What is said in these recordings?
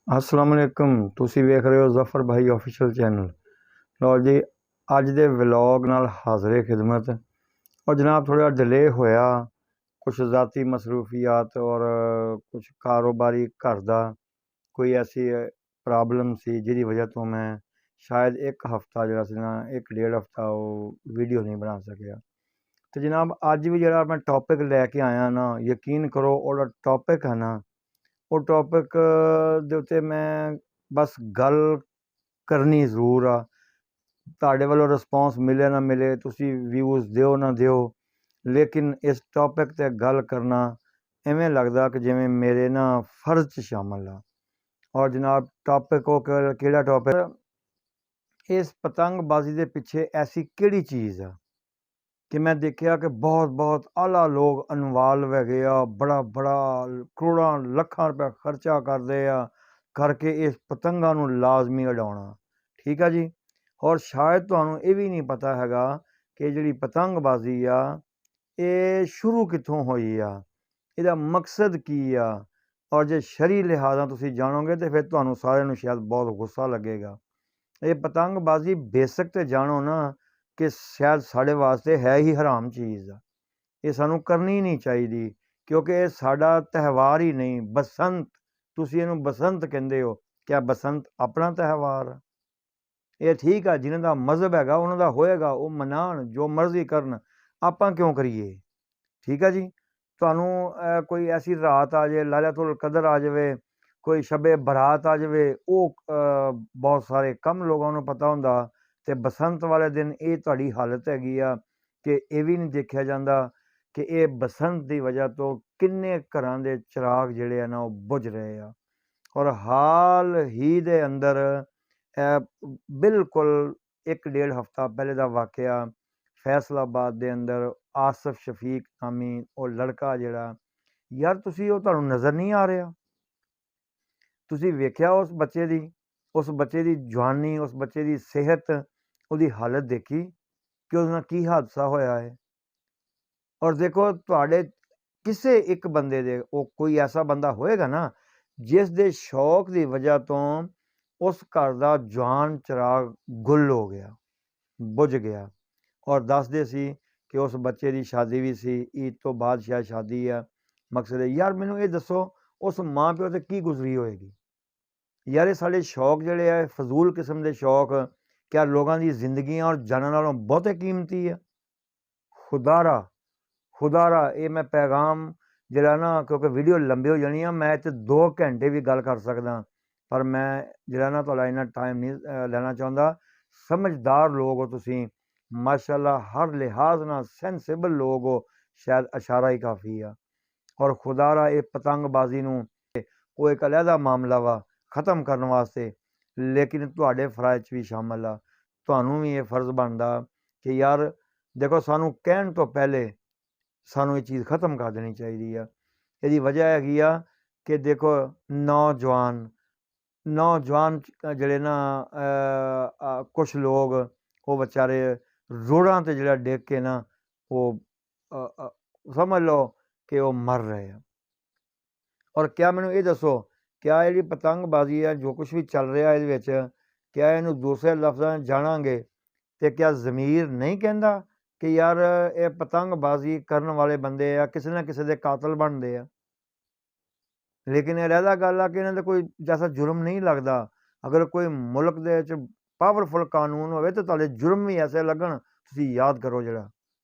अस्सलाम वालेकुम। तुसी वेख रहे हो जफर भाई ऑफिशियल चैनल। लो जी, अज दे व्लॉग नाल हाज़रे खिदमत। और जनाब थोड़ा डिले होया, कुछ ज़ाती मसरूफियात और कुछ कारोबारी घर दा कोई ऐसी प्रॉब्लम सी जिहदी वजह तो मैं शायद एक हफ्ता जिहड़ा सी ना एक डेढ़ हफ्ता वो वीडियो नहीं बना सकिया। तो जनाब अज भी जिहड़ा मैं टॉपिक लैके आया ना, यकीन करो ओहदा टॉपिक है ना, ਉਹ ਟੌਪਿਕ ਦੇ ਉੱਤੇ ਮੈਂ ਬਸ ਗੱਲ ਕਰਨੀ ਜ਼ਰੂਰ ਆ। ਤੁਹਾਡੇ ਵੱਲੋਂ ਰਿਸਪੌਂਸ ਮਿਲੇ ਨਾ ਮਿਲੇ, ਤੁਸੀਂ ਵਿਊਜ਼ ਦਿਓ ਨਾ ਦਿਓ, ਲੇਕਿਨ ਇਸ ਟੌਪਿਕ 'ਤੇ ਗੱਲ ਕਰਨਾ ਇਵੇਂ ਲੱਗਦਾ ਕਿ ਜਿਵੇਂ ਮੇਰੇ ਨਾ ਫਰਜ਼ 'ਚ ਸ਼ਾਮਲ ਆ। ਔਰ ਜਨਾਬ ਟੌਪਿਕ ਉਹ ਕਿਹੜਾ ਟੌਪਿਕ, ਇਸ ਪਤੰਗਬਾਜ਼ੀ ਦੇ ਪਿੱਛੇ ਐਸੀ ਕਿਹੜੀ ਚੀਜ਼ ਆ ਕਿ ਮੈਂ ਦੇਖਿਆ ਕਿ ਬਹੁਤ ਆਲਾ ਲੋਕ ਇਨਵਾਲਵ ਹੈਗੇ ਆ, ਬੜਾ ਕਰੋੜਾਂ ਲੱਖਾਂ ਰੁਪਇਆ ਖਰਚਾ ਕਰਦੇ ਆ ਕਰਕੇ ਇਸ ਪਤੰਗਾਂ ਨੂੰ ਲਾਜ਼ਮੀ ਉਡਾਉਣਾ। ਠੀਕ ਆ ਜੀ। ਔਰ ਸ਼ਾਇਦ ਤੁਹਾਨੂੰ ਇਹ ਵੀ ਨਹੀਂ ਪਤਾ ਹੈਗਾ ਕਿ ਜਿਹੜੀ ਪਤੰਗਬਾਜ਼ੀ ਆ ਇਹ ਸ਼ੁਰੂ ਕਿੱਥੋਂ ਹੋਈ ਆ, ਇਹਦਾ ਮਕਸਦ ਕੀ ਆ। ਔਰ ਜੇ ਸ਼ਰਈ ਲਿਹਾਜ਼ਾਂ ਤੁਸੀਂ ਜਾਣੋਗੇ ਤਾਂ ਫਿਰ ਤੁਹਾਨੂੰ ਸਾਰਿਆਂ ਨੂੰ ਸ਼ਾਇਦ ਬਹੁਤ ਗੁੱਸਾ ਲੱਗੇਗਾ। ਇਹ ਪਤੰਗਬਾਜ਼ੀ ਬੇਸਿਕ ਤੇ ਜਾਣੋ ਨਾ ਕਿ ਸ਼ਾਇਦ ਸਾਡੇ ਵਾਸਤੇ ਹੈ ਹੀ ਹਰਾਮ ਚੀਜ਼ ਆ, ਇਹ ਸਾਨੂੰ ਕਰਨੀ ਨਹੀਂ ਚਾਹੀਦੀ, ਕਿਉਂਕਿ ਇਹ ਸਾਡਾ ਤਿਉਹਾਰ ਹੀ ਨਹੀਂ। ਬਸੰਤ, ਤੁਸੀਂ ਇਹਨੂੰ ਬਸੰਤ ਕਹਿੰਦੇ ਹੋ, ਕਿਆ ਬਸੰਤ ਆਪਣਾ ਤਿਉਹਾਰ ਆ? ਇਹ ਠੀਕ ਆ, ਜਿਹਨਾਂ ਦਾ ਮਜ਼ਹਬ ਹੈਗਾ ਉਹਨਾਂ ਦਾ ਹੋਏਗਾ, ਉਹ ਮਨਾਉਣ, ਜੋ ਮਰਜ਼ੀ ਕਰਨ, ਆਪਾਂ ਕਿਉਂ ਕਰੀਏ? ਠੀਕ ਆ ਜੀ। ਤੁਹਾਨੂੰ ਕੋਈ ਐਸੀ ਰਾਤ ਆ ਜਾਵੇ, ਲਾਇਲਤੁਲ ਕਦਰ ਆ ਜਾਵੇ, ਕੋਈ ਸ਼ਬੇ ਬਰਾਤ ਆ ਜਾਵੇ, ਉਹ ਬਹੁਤ ਸਾਰੇ ਕਮ ਲੋਕਾਂ ਨੂੰ ਪਤਾ ਹੁੰਦਾ। ਅਤੇ ਬਸੰਤ ਵਾਲੇ ਦਿਨ ਇਹ ਤੁਹਾਡੀ ਹਾਲਤ ਹੈਗੀ ਆ ਕਿ ਇਹ ਵੀ ਨਹੀਂ ਦੇਖਿਆ ਜਾਂਦਾ ਕਿ ਇਹ ਬਸੰਤ ਦੀ ਵਜ੍ਹਾ ਤੋਂ ਕਿੰਨੇ ਘਰਾਂ ਦੇ ਚਿਰਾਗ ਜਿਹੜੇ ਆ ਨਾ ਉਹ ਬੁਝ ਰਹੇ ਆ। ਔਰ ਹਾਲ ਹੀ ਦੇ ਅੰਦਰ ਬਿਲਕੁਲ ਇੱਕ ਡੇਢ ਹਫ਼ਤਾ ਪਹਿਲੇ ਦਾ ਵਾਕਿਆ, ਫੈਸਲਾਬਾਦ ਦੇ ਅੰਦਰ ਆਸਫ ਸ਼ਫੀਕ ਨਾਮੀ ਉਹ ਲੜਕਾ ਜਿਹੜਾ, ਯਾਰ ਤੁਸੀਂ ਉਹ ਤੁਹਾਨੂੰ ਨਜ਼ਰ ਨਹੀਂ ਆ ਰਿਹਾ? ਤੁਸੀਂ ਵੇਖਿਆ ਉਸ ਬੱਚੇ ਦੀ ਜਵਾਨੀ, ਉਸ ਬੱਚੇ ਦੀ ਸਿਹਤ, ਉਹਦੀ ਹਾਲਤ ਦੇਖੀ ਕਿ ਉਹਦੇ ਨਾਲ ਕੀ ਹਾਦਸਾ ਹੋਇਆ ਹੈ। ਔਰ ਦੇਖੋ ਤੁਹਾਡੇ ਕਿਸੇ ਇੱਕ ਬੰਦੇ ਦੇ, ਉਹ ਕੋਈ ਐਸਾ ਬੰਦਾ ਹੋਏਗਾ ਨਾ ਜਿਸ ਦੇ ਸ਼ੌਕ ਦੀ ਵਜ੍ਹਾ ਤੋਂ ਉਸ ਘਰ ਦਾ ਜਵਾਨ ਚਿਰਾਗ ਗੁੱਲ ਹੋ ਗਿਆ, ਬੁਝ ਗਿਆ। ਔਰ ਦੱਸਦੇ ਸੀ ਕਿ ਉਸ ਬੱਚੇ ਦੀ ਸ਼ਾਦੀ ਵੀ ਸੀ, ਈਦ ਤੋਂ ਬਾਅਦ ਸ਼ਾਇਦ ਸ਼ਾਦੀ ਆ। ਮਕਸਦ ਹੈ ਯਾਰ ਮੈਨੂੰ ਇਹ ਦੱਸੋ ਉਸ ਮਾਂ ਪਿਓ 'ਤੇ ਕੀ ਗੁਜ਼ਰੀ ਹੋਏਗੀ? ਯਾਰ ਇਹ ਸਾਡੇ ਸ਼ੌਕ ਜਿਹੜੇ ਆ ਫਜ਼ੂਲ ਕਿਸਮ ਦੇ ਸ਼ੌਕ, ਕਿਆ ਲੋਕਾਂ ਦੀ ਜ਼ਿੰਦਗੀਆਂ ਔਰ ਜਾਨਾਂ ਨਾਲੋਂ ਬਹੁਤੇ ਕੀਮਤੀ ਆ? ਖੁਦਾਰਾ ਇਹ ਮੈਂ ਪੈਗਾਮ ਜਿਹੜਾ ਨਾ, ਕਿਉਂਕਿ ਵੀਡੀਓ ਲੰਬੀ ਹੋ ਜਾਣੀ ਆ, ਮੈਂ ਇੱਥੇ 2 ਘੰਟੇ ਵੀ ਗੱਲ ਕਰ ਸਕਦਾ, ਪਰ ਮੈਂ ਜਿਹੜਾ ਨਾ ਤੁਹਾਡਾ ਇੰਨਾ ਟਾਈਮ ਨਹੀਂ ਲੈਣਾ ਚਾਹੁੰਦਾ। ਸਮਝਦਾਰ ਲੋਕ ਹੋ ਤੁਸੀਂ, ਮਾਸ਼ਾਅੱਲਾ, ਹਰ ਲਿਹਾਜ਼ ਨਾਲ ਸੈਂਸਿਬਲ ਲੋਕ ਹੋ, ਸ਼ਾਇਦ ਇਸ਼ਾਰਾ ਹੀ ਕਾਫੀ ਆ। ਔਰ ਖੁਦਾਰਾ ਇਹ ਪਤੰਗਬਾਜ਼ੀ ਨੂੰ ਉਹ ਇੱਕ ਅਲੱਗਾ ਮਾਮਲਾ ਵਾ ख़त्म ਕਰਨ ਵਾਸਤੇ, ਲੇਕਿਨ ਤੁਹਾਡੇ ਫਰਾਇਜ਼ 'ਚ ਵੀ ਸ਼ਾਮਲ ਆ। ਤੁਹਾਨੂੰ ਵੀ ਇਹ ਫਰਜ਼ ਬਣਦਾ ਕਿ ਯਾਰ ਦੇਖੋ, ਸਾਨੂੰ ਕਹਿਣ ਤੋਂ ਪਹਿਲੇ ਸਾਨੂੰ ਇਹ ਚੀਜ਼ ख़त्म ਕਰ ਦੇਣੀ ਚਾਹੀਦੀ ਆ। ਇਹਦੀ ਵਜ੍ਹਾ ਹੈਗੀ ਆ ਕਿ ਦੇਖੋ ਨੌਜਵਾਨ ਜਿਹੜੇ ਨਾ ਕੁਛ ਲੋਕ ਉਹ ਵਿਚਾਰੇ ਰੋਡਾਂ 'ਤੇ ਜਿਹੜਾ ਡਿੱਗ ਕੇ ਨਾ ਉਹ ਸਮਝ ਲਓ ਕਿ ਉਹ ਮਰ ਰਹੇ ਆ। ਔਰ ਕਿਆ ਮੈਨੂੰ ਇਹ ਦੱਸੋ, ਕਿਆ ਜਿਹੜੀ ਪਤੰਗਬਾਜ਼ੀ ਹੈ, ਜੋ ਕੁਛ ਵੀ ਚੱਲ ਰਿਹਾ ਇਹਦੇ ਵਿੱਚ, ਕਿਆ ਇਹਨੂੰ ਦੂਸਰੇ ਲਫ਼ਜ਼ਾਂ 'ਚ ਜਾਣਾਂਗੇ ਅਤੇ ਕਿਆ ਜ਼ਮੀਰ ਨਹੀਂ ਕਹਿੰਦਾ ਕਿ ਯਾਰ ਇਹ ਪਤੰਗਬਾਜ਼ੀ ਕਰਨ ਵਾਲੇ ਬੰਦੇ ਆ ਕਿਸੇ ਨਾ ਕਿਸੇ ਦੇ ਕਾਤਲ ਬਣਦੇ ਆ? ਲੇਕਿਨ ਇਹ ਰਹਿਦਾ ਗੱਲ ਆ ਕਿ ਇਹਨਾਂ ਦਾ ਕੋਈ ਜੈਸਾ ਜੁਰਮ ਨਹੀਂ ਲੱਗਦਾ। ਅਗਰ ਕੋਈ ਮੁਲਕ ਦੇ ਵਿੱਚ ਪਾਵਰਫੁਲ ਕਾਨੂੰਨ ਹੋਵੇ ਤਾਂ ਤੁਹਾਡੇ ਜੁਰਮ ਵੀ ਐਸੇ ਲੱਗਣ, ਤੁਸੀਂ ਯਾਦ ਕਰੋ ਜਿਹੜਾ।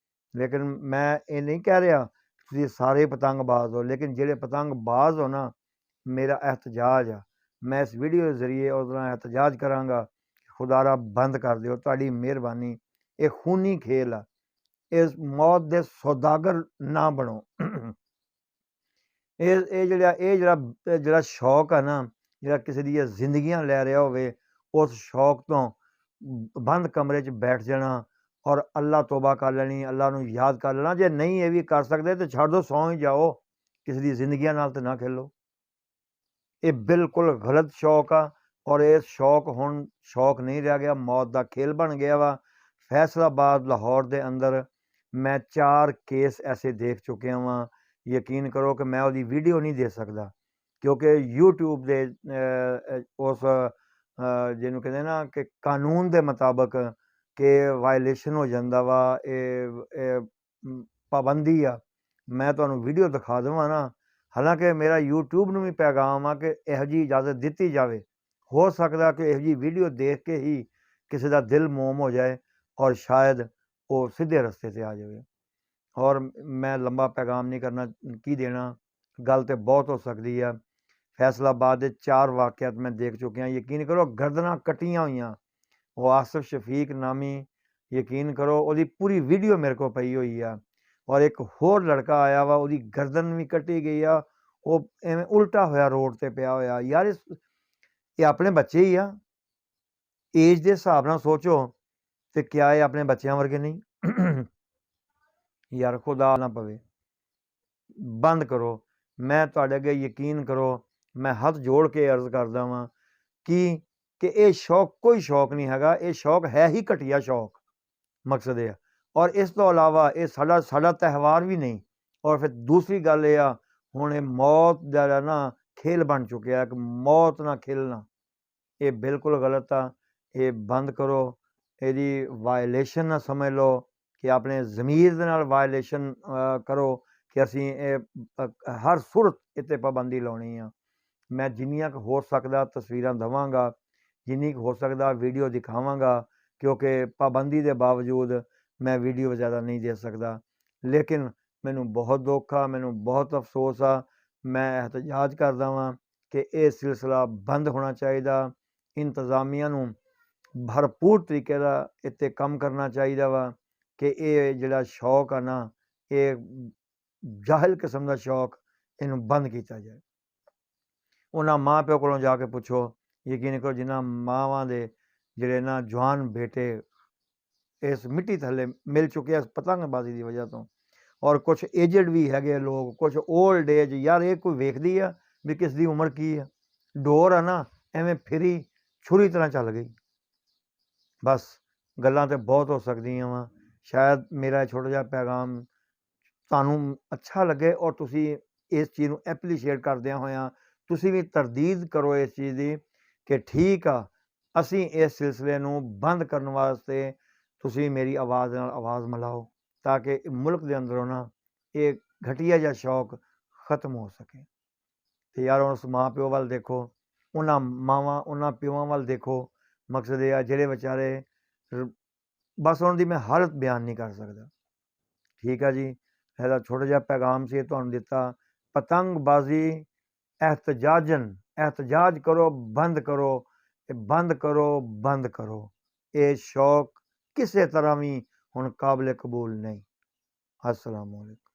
ਲੇਕਿਨ ਮੈਂ ਇਹ ਨਹੀਂ ਕਹਿ ਰਿਹਾ ਤੁਸੀਂ ਸਾਰੇ ਪਤੰਗਬਾਜ਼ ਹੋ, ਲੇਕਿਨ ਜਿਹੜੇ ਪਤੰਗਬਾਜ਼ ਹੋ ਨਾ, ਮੇਰਾ ਇਹਤਜਾਜ ਆ, ਮੈਂ ਇਸ ਵੀਡੀਓ ਦੇ ਜ਼ਰੀਏ ਉਹਦੇ ਨਾਲ ਇਹਤਜਾਜ ਕਰਾਂਗਾ, ਖੁਦਾਰਾ ਬੰਦ ਕਰ ਦਿਓ, ਤੁਹਾਡੀ ਮਿਹਰਬਾਨੀ। ਇਹ ਖੂਨੀ ਖੇਲ ਆ, ਇਸ ਮੌਤ ਦੇ ਸੌਦਾਗਰ ਨਾ ਬਣੋ। ਇਹ ਜਿਹੜਾ ਸ਼ੌਕ ਆ ਨਾ, ਜਿਹੜਾ ਕਿਸੇ ਦੀਆਂ ਜ਼ਿੰਦਗੀਆਂ ਲੈ ਰਿਹਾ ਹੋਵੇ, ਉਸ ਸ਼ੌਕ ਤੋਂ ਬੰਦ ਕਮਰੇ 'ਚ ਬੈਠ ਜਾਣਾ ਔਰ ਅੱਲਾ ਤੋਬਾ ਕਰ ਲੈਣੀ, ਅੱਲਾ ਨੂੰ ਯਾਦ ਕਰ ਲੈਣਾ। ਜੇ ਨਹੀਂ ਇਹ ਵੀ ਕਰ ਸਕਦੇ ਤਾਂ ਛੱਡ ਦਿਓ, ਸੌਂ ਹੀ ਜਾਓ, ਕਿਸੇ ਦੀ ਜ਼ਿੰਦਗੀਆਂ ਨਾਲ ਤਾਂ ਨਾ ਖੇਲੋ। ਇਹ ਬਿਲਕੁਲ ਗਲਤ ਸ਼ੌਕ ਆ ਔਰ ਇਹ ਸ਼ੌਕ ਹੁਣ ਸ਼ੌਕ ਨਹੀਂ ਰਹਿ ਗਿਆ, ਮੌਤ ਦਾ ਖੇਲ ਬਣ ਗਿਆ ਵਾ। ਫੈਸਲਾਬਾਦ, ਲਾਹੌਰ ਦੇ ਅੰਦਰ ਮੈਂ 4 ਕੇਸ ਐਸੇ ਦੇਖ ਚੁੱਕਿਆ ਵਾਂ। ਯਕੀਨ ਕਰੋ ਕਿ ਮੈਂ ਉਹਦੀ ਵੀਡੀਓ ਨਹੀਂ ਦੇ ਸਕਦਾ ਕਿਉਂਕਿ YouTube ਦੇ ਉਸ ਜਿਹਨੂੰ ਕਹਿੰਦੇ ਨਾ ਕਿ ਕਾਨੂੰਨ ਦੇ ਮੁਤਾਬਕ ਕਿ ਵਾਇਲੇਸ਼ਨ ਹੋ ਜਾਂਦਾ ਵਾ, ਇਹ ਪਾਬੰਦੀ ਆ। ਮੈਂ ਤੁਹਾਨੂੰ ਵੀਡੀਓ ਦਿਖਾ ਦੇਵਾਂ ਨਾ, ਹਾਲਾਂਕਿ ਮੇਰਾ YouTube ਨੂੰ ਵੀ ਪੈਗਾਮ ਆ ਕਿ ਇਹੋ ਜਿਹੀ ਇਜਾਜ਼ਤ ਦਿੱਤੀ ਜਾਵੇ। ਹੋ ਸਕਦਾ ਕਿ ਇਹੋ ਜਿਹੀ ਵੀਡੀਓ ਦੇਖ ਕੇ ਹੀ ਕਿਸੇ ਦਾ ਦਿਲ ਮੋਮ ਹੋ ਜਾਏ ਔਰ ਸ਼ਾਇਦ ਉਹ ਸਿੱਧੇ ਰਸਤੇ 'ਤੇ ਆ ਜਾਵੇ। ਔਰ ਮੈਂ ਲੰਬਾ ਪੈਗਾਮ ਨਹੀਂ ਕਰਨਾ, ਕੀ ਦੇਣਾ, ਗੱਲ ਤਾਂ ਬਹੁਤ ਹੋ ਸਕਦੀ ਆ। ਫੈਸਲਾਬਾਦ ਦੇ 4 ਵਾਕਿਆਤ ਮੈਂ ਦੇਖ ਚੁੱਕਿਆ, ਯਕੀਨ ਕਰੋ ਗਰਦਨਾਂ ਕੱਟੀਆਂ ਹੋਈਆਂ। ਉਹ ਆਸਿਫ ਸ਼ਫੀਕ ਨਾਮੀ, ਯਕੀਨ ਕਰੋ ਉਹਦੀ ਪੂਰੀ ਵੀਡੀਓ ਮੇਰੇ ਕੋਲ ਪਈ ਹੋਈ ਆ। ਔਰ ਇੱਕ ਹੋਰ ਲੜਕਾ ਆਇਆ ਵਾ, ਉਹਦੀ ਗਰਦਨ ਵੀ ਕੱਟੀ ਗਈ ਆ, ਉਹ ਐਵੇਂ ਉਲਟਾ ਹੋਇਆ ਰੋਡ 'ਤੇ ਪਿਆ ਹੋਇਆ। ਯਾਰ ਇਹ ਆਪਣੇ ਬੱਚੇ ਹੀ ਆ, ਏਜ ਦੇ ਹਿਸਾਬ ਨਾਲ ਸੋਚੋ, ਤੇ ਕਿਆ ਇਹ ਆਪਣੇ ਬੱਚਿਆਂ ਵਰਗੇ ਨਹੀਂ? ਯਾਰ ਖੁਦਾ ਨਾ ਪਵੇ, ਬੰਦ ਕਰੋ। ਮੈਂ ਤੁਹਾਡੇ ਅੱਗੇ ਯਕੀਨ ਕਰੋ, ਮੈਂ ਹੱਥ ਜੋੜ ਕੇ ਅਰਜ਼ ਕਰਦਾ ਵਾਂ ਕਿ ਇਹ ਸ਼ੌਕ ਕੋਈ ਸ਼ੌਕ ਨਹੀਂ ਹੈਗਾ, ਇਹ ਸ਼ੌਕ ਹੈ ਹੀ ਘਟੀਆ ਸ਼ੌਕ, ਮਕਸਦ ਇਹ ਆ। ਔਰ ਇਸ ਤੋਂ ਇਲਾਵਾ ਇਹ ਸਾਡਾ ਤਿਉਹਾਰ ਵੀ ਨਹੀਂ। ਔਰ ਫਿਰ ਦੂਸਰੀ ਗੱਲ ਇਹ ਆ, ਹੁਣ ਇਹ ਮੌਤ ਦਾ ਨਾ ਖੇਲ ਬਣ ਚੁੱਕਿਆ ਕਿ ਮੌਤ ਨਾਲ ਖੇਲਣਾ, ਇਹ ਬਿਲਕੁਲ ਗਲਤ ਆ। ਇਹ ਬੰਦ ਕਰੋ। ਇਹਦੀ ਵਾਇਲੇਸ਼ਨ ਨਾ ਸਮਝ ਲਓ ਕਿ ਆਪਣੇ ਜ਼ਮੀਰ ਦੇ ਨਾਲ ਵਾਇਲੇਸ਼ਨ ਕਰੋ ਕਿ ਅਸੀਂ ਇਹ ਹਰ ਸੂਰਤ ਇੱਥੇ ਪਾਬੰਦੀ ਲਾਉਣੀ ਆ। ਮੈਂ ਜਿੰਨੀਆਂ ਕੁ ਹੋ ਸਕਦਾ ਤਸਵੀਰਾਂ ਦੇਵਾਂਗਾ, ਜਿੰਨੀ ਕੁ ਹੋ ਸਕਦਾ ਵੀਡੀਓ ਦਿਖਾਵਾਂਗਾ, ਕਿਉਂਕਿ ਪਾਬੰਦੀ ਦੇ ਬਾਵਜੂਦ ਮੈਂ ਵੀਡੀਓ ਜ਼ਿਆਦਾ ਨਹੀਂ ਦੇ ਸਕਦਾ। ਲੇਕਿਨ ਮੈਨੂੰ ਬਹੁਤ ਦੁੱਖ ਆ, ਮੈਨੂੰ ਬਹੁਤ ਅਫਸੋਸ ਆ। ਮੈਂ ਇਹਤਜਾਜ ਕਰਦਾ ਵਾਂ ਕਿ ਇਹ ਸਿਲਸਿਲਾ ਬੰਦ ਹੋਣਾ ਚਾਹੀਦਾ। ਇੰਤਜ਼ਾਮੀਆ ਨੂੰ ਭਰਪੂਰ ਤਰੀਕੇ ਦਾ ਇੱਥੇ ਕੰਮ ਕਰਨਾ ਚਾਹੀਦਾ ਵਾ ਕਿ ਇਹ ਜਿਹੜਾ ਸ਼ੌਕ ਆ ਨਾ, ਇਹ ਜਾਹਿਲ ਕਿਸਮ ਦਾ ਸ਼ੌਕ, ਇਹਨੂੰ ਬੰਦ ਕੀਤਾ ਜਾਏ। ਉਹਨਾਂ ਮਾਂ ਪਿਓ ਕੋਲੋਂ ਜਾ ਕੇ ਪੁੱਛੋ, ਯਕੀਨ ਕਰੋ ਜਿਨ੍ਹਾਂ ਮਾਵਾਂ ਦੇ ਜਿਹੜੇ ਨਾ ਜਵਾਨ ਬੇਟੇ ਇਸ ਮਿੱਟੀ ਥੱਲੇ ਮਿਲ ਚੁੱਕੇ ਆ ਪਤੰਗਬਾਜ਼ੀ ਦੀ ਵਜ੍ਹਾ ਤੋਂ। ਔਰ ਕੁਛ ਏਜਡ ਵੀ ਹੈਗੇ ਲੋਕ, ਕੁਛ ਓਲਡ ਏਜ। ਯਾਰ ਇਹ ਕੋਈ ਵੇਖਦੀ ਆ ਵੀ ਕਿਸ ਦੀ ਉਮਰ ਕੀ ਆ? ਡੋਰ ਆ ਨਾ ਐਵੇਂ ਫਿਰੀ ਛੁਰੀ ਤਰ੍ਹਾਂ ਚੱਲ ਗਈ। ਬਸ ਗੱਲਾਂ ਤਾਂ ਬਹੁਤ ਹੋ ਸਕਦੀਆਂ ਵਾ। ਸ਼ਾਇਦ ਮੇਰਾ ਛੋਟਾ ਜਿਹਾ ਪੈਗਾਮ ਤੁਹਾਨੂੰ ਅੱਛਾ ਲੱਗੇ ਔਰ ਤੁਸੀਂ ਇਸ ਚੀਜ਼ ਨੂੰ ਐਪਰੀਸ਼ੀਏਟ ਕਰਦਿਆਂ ਹੋਇਆਂ ਤੁਸੀਂ ਵੀ ਤਰਦੀਦ ਕਰੋ ਇਸ ਚੀਜ਼ ਦੀ ਕਿ ਠੀਕ ਆ, ਅਸੀਂ ਇਸ ਸਿਲਸਿਲੇ ਨੂੰ ਬੰਦ ਕਰਨ ਵਾਸਤੇ ਤੁਸੀਂ ਮੇਰੀ ਆਵਾਜ਼ ਨਾਲ ਆਵਾਜ਼ ਮਿਲਾਓ, ਤਾਂ ਕਿ ਮੁਲਕ ਦੇ ਅੰਦਰੋਂ ਨਾ ਇਹ ਘਟੀਆ ਜਿਹਾ ਸ਼ੌਕ ਖਤਮ ਹੋ ਸਕੇ। ਤੇ ਯਾਰ ਉਸ ਮਾਂ ਪਿਓ ਵੱਲ ਦੇਖੋ, ਉਹਨਾਂ ਮਾਵਾਂ ਉਹਨਾਂ ਪਿਓਾਂ ਵੱਲ ਦੇਖੋ। ਮਕਸਦ ਇਹ ਆ ਜਿਹੜੇ ਵਿਚਾਰੇ ਬਸ ਉਹਨਾਂ ਦੀ ਮੈਂ ਹਾਲਤ ਬਿਆਨ ਨਹੀਂ ਕਰ ਸਕਦਾ। ਠੀਕ ਆ ਜੀ, ਇਹਦਾ ਛੋਟਾ ਜਿਹਾ ਪੈਗਾਮ ਸੀ ਤੁਹਾਨੂੰ ਦਿੱਤਾ। ਪਤੰਗਬਾਜ਼ੀ एहतजाज करो, बंद करो, बंद करो, बंद करो। ये शौक किसी तरह भी हुण काबिल कबूल नहीं। अस्सलाम वालेकुम।